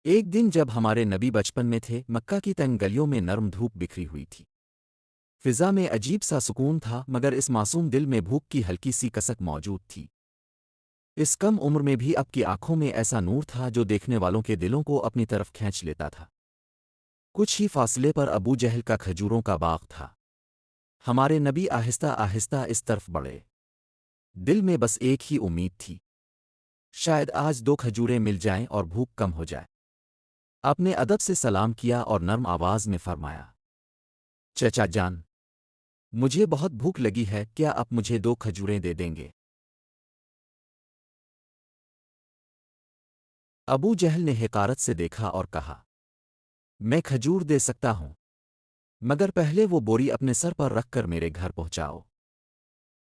ایک دن جب ہمارے نبی بچپن میں تھے، مکہ کی تنگ گلیوں میں نرم دھوپ بکھری ہوئی تھی۔ فضا میں عجیب سا سکون تھا، مگر اس معصوم دل میں بھوک کی ہلکی سی کسک موجود تھی۔ اس کم عمر میں بھی اب کی آنکھوں میں ایسا نور تھا جو دیکھنے والوں کے دلوں کو اپنی طرف کھینچ لیتا تھا۔ کچھ ہی فاصلے پر ابو جہل کا کھجوروں کا باغ تھا۔ ہمارے نبی آہستہ آہستہ اس طرف بڑھے۔ دل میں بس ایک ہی امید تھی، شاید آج 2 کھجوریں مل جائیں اور بھوک کم ہو جائے۔ آپ نے ادب سے سلام کیا اور نرم آواز میں فرمایا، چچا جان، مجھے بہت بھوک لگی ہے، کیا آپ مجھے 2 کھجوریں دے دیں گے؟ ابو جہل نے حقارت سے دیکھا اور کہا، میں کھجور دے سکتا ہوں، مگر پہلے وہ بوری اپنے سر پر رکھ کر میرے گھر پہنچاؤ۔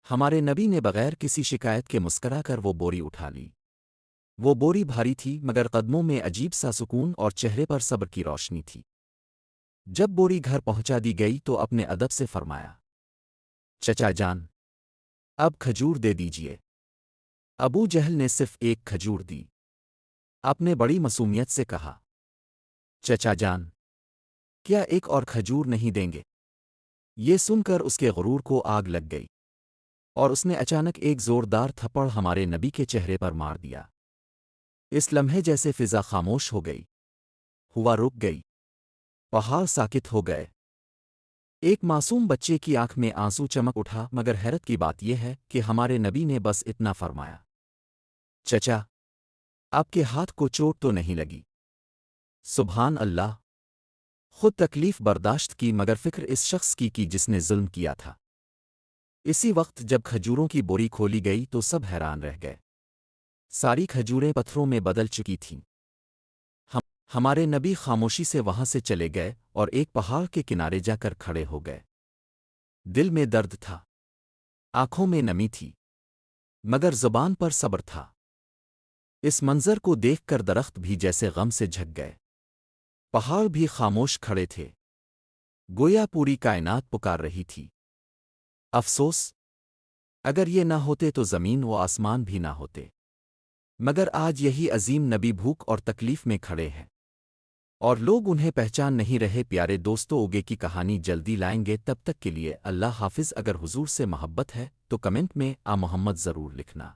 ہمارے نبی نے بغیر کسی شکایت کے مسکرا کر وہ بوری اٹھا لی۔ وہ بوری بھاری تھی، مگر قدموں میں عجیب سا سکون اور چہرے پر صبر کی روشنی تھی۔ جب بوری گھر پہنچا دی گئی تو اپنے ادب سے فرمایا، چچا جان، اب کھجور دے دیجیے۔ ابو جہل نے صرف 1 کھجور دی۔ آپ نے بڑی معصومیت سے کہا، چچا جان، کیا 1 اور کھجور نہیں دیں گے؟ یہ سن کر اس کے غرور کو آگ لگ گئی، اور اس نے اچانک ایک زوردار تھپڑ ہمارے نبی کے چہرے پر مار دیا۔ اس لمحے جیسے فضا خاموش ہو گئی، ہوا رک گئی، پہاڑ ساکت ہو گئے۔ ایک معصوم بچے کی آنکھ میں آنسو چمک اٹھا، مگر حیرت کی بات یہ ہے کہ ہمارے نبی نے بس اتنا فرمایا، چچا، آپ کے ہاتھ کو چوٹ تو نہیں لگی؟ سبحان اللہ! خود تکلیف برداشت کی، مگر فکر اس شخص کی جس نے ظلم کیا تھا۔ اسی وقت جب کھجوروں کی بوری کھولی گئی تو سب حیران رہ گئے۔ ساری کھجوریں پتھروں میں بدل چکی تھیں۔ ہمارے نبی خاموشی سے وہاں سے چلے گئے اور ایک پہاڑ کے کنارے جا کر کھڑے ہو گئے۔ دل میں درد تھا، آنکھوں میں نمی تھی، مگر زبان پر صبر تھا۔ اس منظر کو دیکھ کر درخت بھی جیسے غم سے جھک گئے، پہاڑ بھی خاموش کھڑے تھے، گویا پوری کائنات پکار رہی تھی۔ افسوس، اگر یہ نہ ہوتے تو زمین و آسمان بھی نہ ہوتے۔ مگر آج یہی عظیم نبی بھوک اور تکلیف میں کھڑے ہیں، اور لوگ انہیں پہچان نہیں رہے۔ پیارے دوستو، اوگے کی کہانی جلدی لائیں گے، تب تک کے لیے اللہ حافظ۔ اگر حضور سے محبت ہے تو کمنٹ میں محمد ضرور لکھنا۔